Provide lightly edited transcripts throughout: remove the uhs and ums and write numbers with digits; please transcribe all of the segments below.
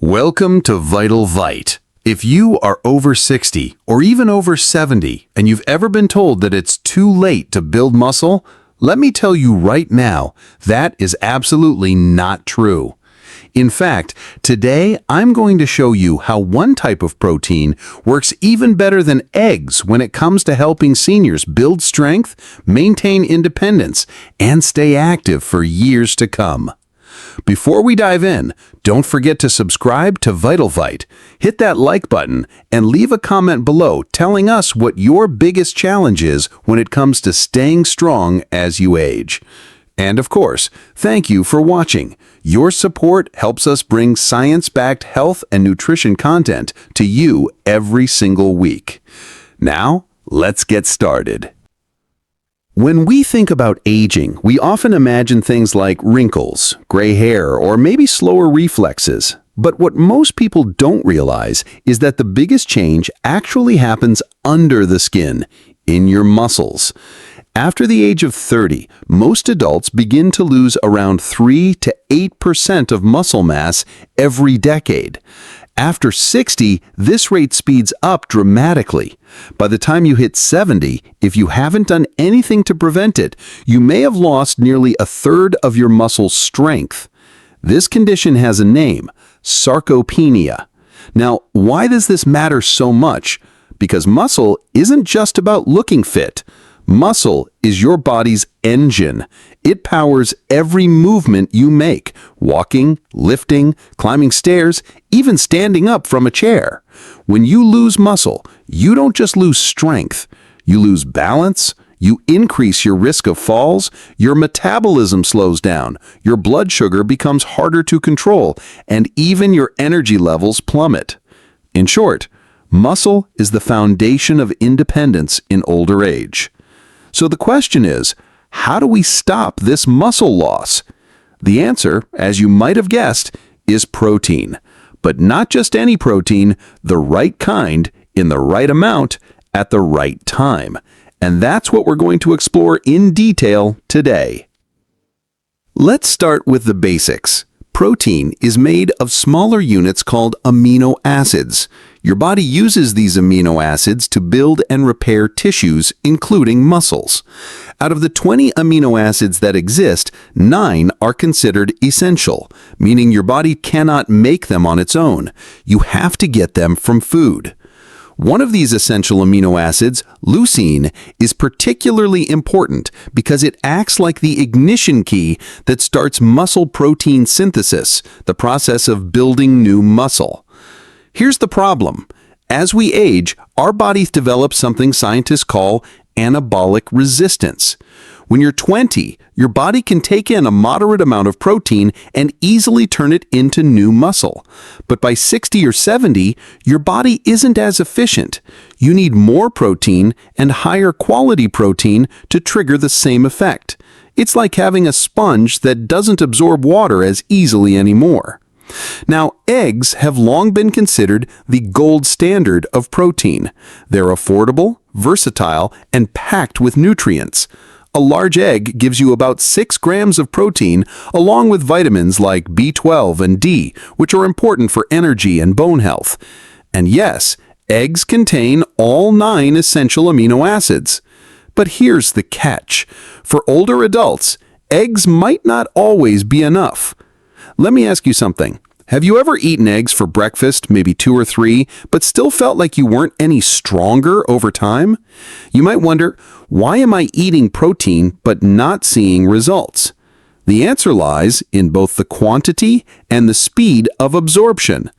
Welcome to Vital Vite. If you are over 60 or even over 70 and you've ever been told that it's too late to build muscle, let me tell you right now, that is absolutely not true. In fact, today I'm going to show you how one type of protein works even better than eggs when it comes to helping seniors build strength, maintain independence, and stay active for years to come. Before we dive in, don't forget to subscribe to Vital Vite, hit that like button, and leave a comment below telling us what your biggest challenge is when it comes to staying strong as you age. And of course, thank you for watching. Your support helps us bring science-backed health and nutrition content to you every single week. Now, let's get started. When we think about aging, we often imagine things like wrinkles, gray hair, or maybe slower reflexes. But what most people don't realize is that the biggest change actually happens under the skin, in your muscles. After the age of 30, most adults begin to lose around 3 to 8% of muscle mass every decade. After 60, this rate speeds up dramatically. By the time you hit 70, if you haven't done anything to prevent it, you may have lost nearly a third of your muscle strength. This condition has a name, sarcopenia. Now, why does this matter so much? Because muscle isn't just about looking fit. Muscle is your body's engine. It powers every movement you make, walking, lifting, climbing stairs, even standing up from a chair. When you lose muscle, you don't just lose strength. You lose balance, you increase your risk of falls, your metabolism slows down, your blood sugar becomes harder to control, and even your energy levels plummet. In short, muscle is the foundation of independence in older age. So the question is, how do we stop this muscle loss? The answer, as you might have guessed, is protein. But not just any protein, the right kind, in the right amount, at the right time. And that's what we're going to explore in detail today. Let's start with the basics. Protein is made of smaller units called amino acids. Your body uses these amino acids to build and repair tissues, including muscles. Out of the 20 amino acids that exist, 9 are considered essential, meaning your body cannot make them on its own. You have to get them from food. One of these essential amino acids, leucine, is particularly important because it acts like the ignition key that starts muscle protein synthesis, the process of building new muscle. Here's the problem. As we age, our bodies develop something scientists call anabolic resistance. When you're 20, your body can take in a moderate amount of protein and easily turn it into new muscle. But by 60 or 70, your body isn't as efficient. You need more protein and higher quality protein to trigger the same effect. It's like having a sponge that doesn't absorb water as easily anymore. Now, eggs have long been considered the gold standard of protein. They're affordable, versatile, and packed with nutrients. A large egg gives you about 6 grams of protein, along with vitamins like B12 and D, which are important for energy and bone health. And yes, eggs contain all 9 essential amino acids. But here's the catch. For older adults, eggs might not always be enough. Let me ask you something. Have you ever eaten eggs for breakfast, maybe 2 or 3, but still felt like you weren't any stronger over time? You might wonder, why am I eating protein but not seeing results? The answer lies in both the quantity and the speed of absorption.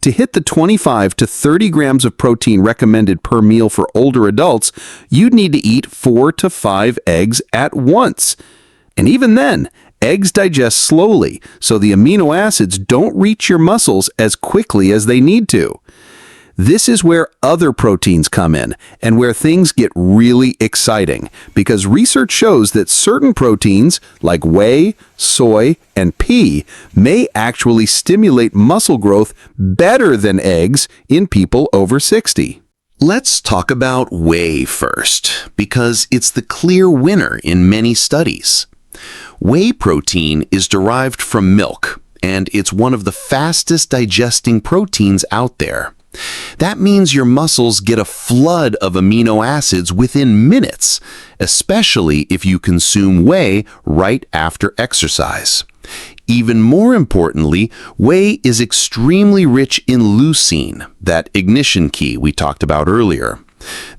To hit the 25 to 30 grams of protein recommended per meal for older adults, you'd need to eat 4 to 5 eggs at once. And even then, eggs digest slowly, so the amino acids don't reach your muscles as quickly as they need to. This is where other proteins come in, and where things get really exciting, because research shows that certain proteins, like whey, soy, and pea, may actually stimulate muscle growth better than eggs in people over 60. Let's talk about whey first, because it's the clear winner in many studies. Whey protein is derived from milk, and it's one of the fastest digesting proteins out there. That means your muscles get a flood of amino acids within minutes, especially if you consume whey right after exercise. Even more importantly, whey is extremely rich in leucine, that ignition key we talked about earlier.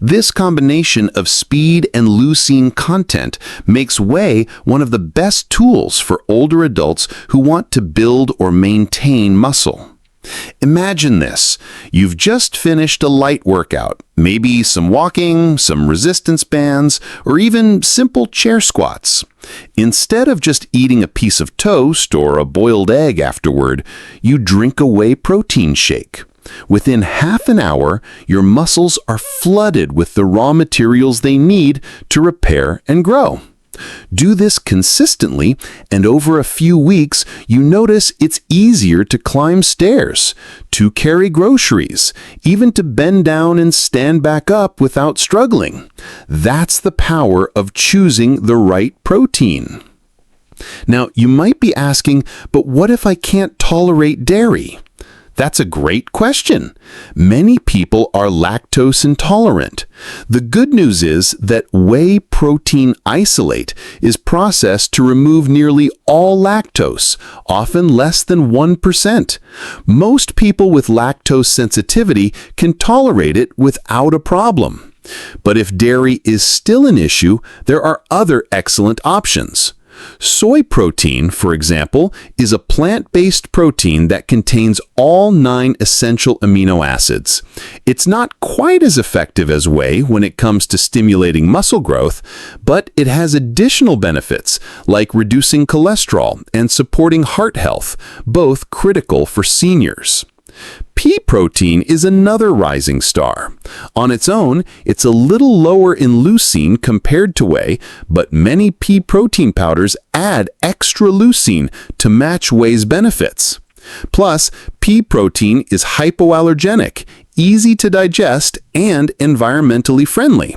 This combination of speed and leucine content makes whey one of the best tools for older adults who want to build or maintain muscle. Imagine this. You've just finished a light workout, maybe some walking, some resistance bands, or even simple chair squats. Instead of just eating a piece of toast or a boiled egg afterward, you drink a whey protein shake. Within half an hour, your muscles are flooded with the raw materials they need to repair and grow. Do this consistently, and over a few weeks, you notice it's easier to climb stairs, to carry groceries, even to bend down and stand back up without struggling. That's the power of choosing the right protein. Now, you might be asking, but what if I can't tolerate dairy? That's a great question. Many people are lactose intolerant. The good news is that whey protein isolate is processed to remove nearly all lactose, often less than 1%. Most people with lactose sensitivity can tolerate it without a problem. But if dairy is still an issue, there are other excellent options. Soy protein, for example, is a plant-based protein that contains all 9 essential amino acids. It's not quite as effective as whey when it comes to stimulating muscle growth, but it has additional benefits like reducing cholesterol and supporting heart health, both critical for seniors. Pea protein is another rising star. On its own, it's a little lower in leucine compared to whey, but many pea protein powders add extra leucine to match whey's benefits. Plus, pea protein is hypoallergenic, easy to digest, and environmentally friendly.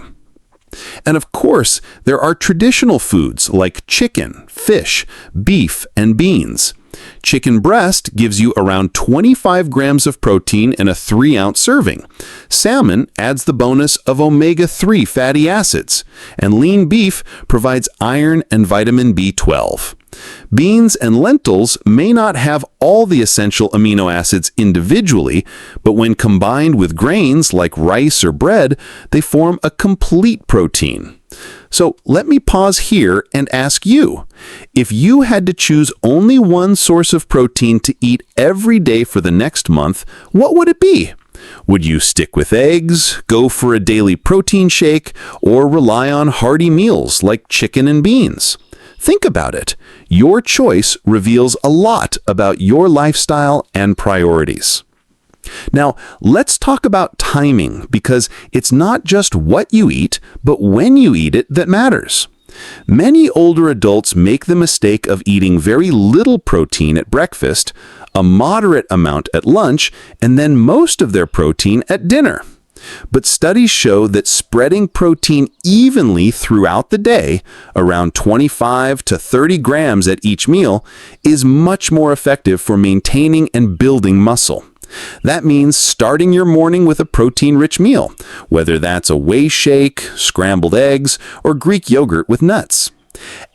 And of course, there are traditional foods like chicken, fish, beef, and beans. Chicken breast gives you around 25 grams of protein in a 3-ounce serving. Salmon adds the bonus of omega-3 fatty acids, and lean beef provides iron and vitamin B12. Beans and lentils may not have all the essential amino acids individually, but when combined with grains like rice or bread, they form a complete protein. So let me pause here and ask you, if you had to choose only one source of protein to eat every day for the next month, what would it be? Would you stick with eggs, go for a daily protein shake, or rely on hearty meals like chicken and beans? Think about it. Your choice reveals a lot about your lifestyle and priorities. Now, let's talk about timing, because it's not just what you eat, but when you eat it that matters. Many older adults make the mistake of eating very little protein at breakfast, a moderate amount at lunch, and then most of their protein at dinner. But studies show that spreading protein evenly throughout the day, around 25 to 30 grams at each meal, is much more effective for maintaining and building muscle. That means starting your morning with a protein-rich meal, whether that's a whey shake, scrambled eggs, or Greek yogurt with nuts.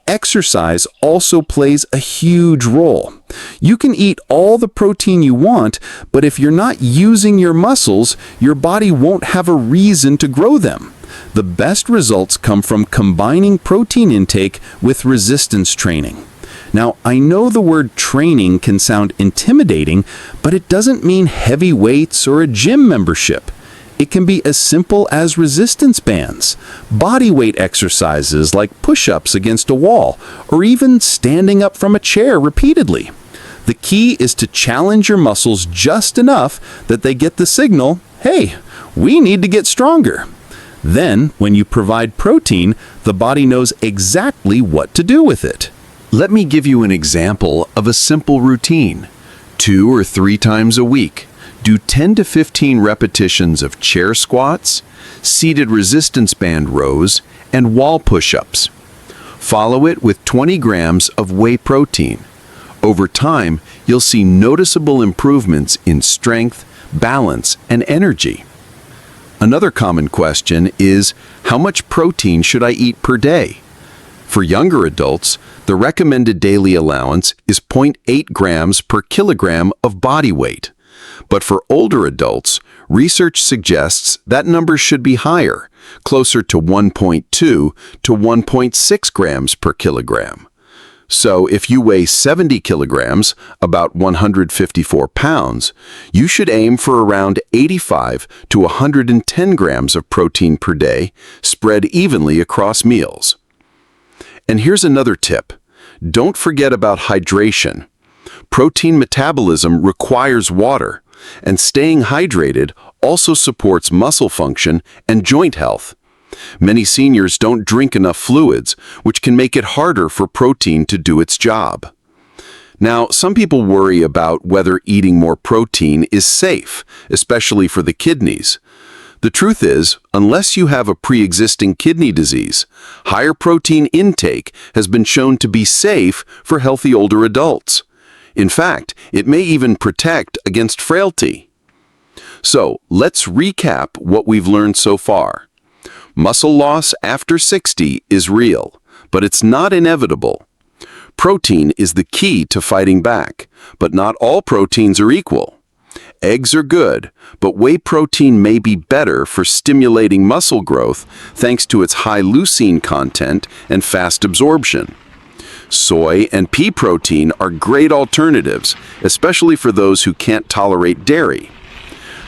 Exercise also plays a huge role. You can eat all the protein you want, but if you're not using your muscles, your body won't have a reason to grow them. The best results come from combining protein intake with resistance training. Now, I know the word training can sound intimidating, but it doesn't mean heavy weights or a gym membership. It can be as simple as resistance bands, body weight exercises like push-ups against a wall, or even standing up from a chair repeatedly. The key is to challenge your muscles just enough that they get the signal, hey, we need to get stronger. Then, when you provide protein, the body knows exactly what to do with it. Let me give you an example of a simple routine. 2 or 3 times a week, do 10 to 15 repetitions of chair squats, seated resistance band rows, and wall push-ups. Follow it with 20 grams of whey protein. Over time, you'll see noticeable improvements in strength, balance, and energy. Another common question is, how much protein should I eat per day? For younger adults, the recommended daily allowance is 0.8 grams per kilogram of body weight. But for older adults, research suggests that number should be higher, closer to 1.2 to 1.6 grams per kilogram. So if you weigh 70 kilograms, about 154 pounds, you should aim for around 85 to 110 grams of protein per day, spread evenly across meals. And here's another tip. Don't forget about hydration. Protein metabolism requires water, and staying hydrated also supports muscle function and joint health. Many seniors don't drink enough fluids, which can make it harder for protein to do its job. Now, some people worry about whether eating more protein is safe, especially for the kidneys. The truth is, unless you have a pre-existing kidney disease, higher protein intake has been shown to be safe for healthy older adults. In fact, it may even protect against frailty. So, let's recap what we've learned so far. Muscle loss after 60 is real, but it's not inevitable. Protein is the key to fighting back, but not all proteins are equal. Eggs are good, but whey protein may be better for stimulating muscle growth thanks to its high leucine content and fast absorption. Soy and pea protein are great alternatives, especially for those who can't tolerate dairy.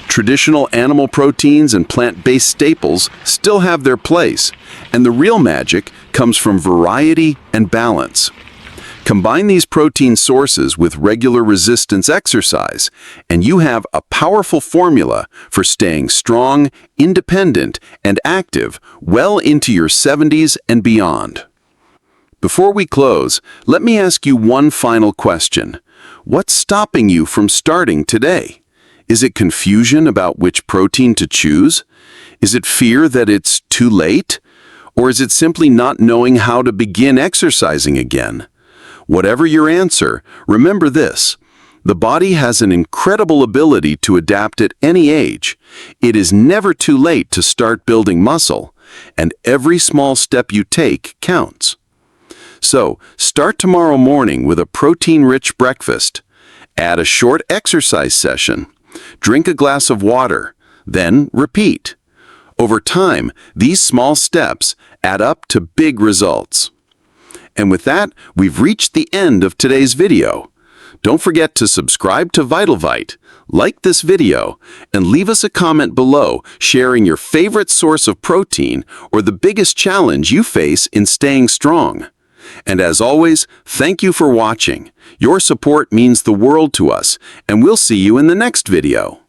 Traditional animal proteins and plant-based staples still have their place, and the real magic comes from variety and balance. Combine these protein sources with regular resistance exercise, and you have a powerful formula for staying strong, independent, and active well into your 70s and beyond. Before we close, let me ask you one final question. What's stopping you from starting today? Is it confusion about which protein to choose? Is it fear that it's too late? Or is it simply not knowing how to begin exercising again? Whatever your answer, remember this. The body has an incredible ability to adapt at any age. It is never too late to start building muscle, and every small step you take counts. So, start tomorrow morning with a protein-rich breakfast. Add a short exercise session. Drink a glass of water, then repeat. Over time, these small steps add up to big results. And with that, we've reached the end of today's video. Don't forget to subscribe to VitalVite, like this video, and leave us a comment below sharing your favorite source of protein or the biggest challenge you face in staying strong. And as always, thank you for watching. Your support means the world to us, and we'll see you in the next video.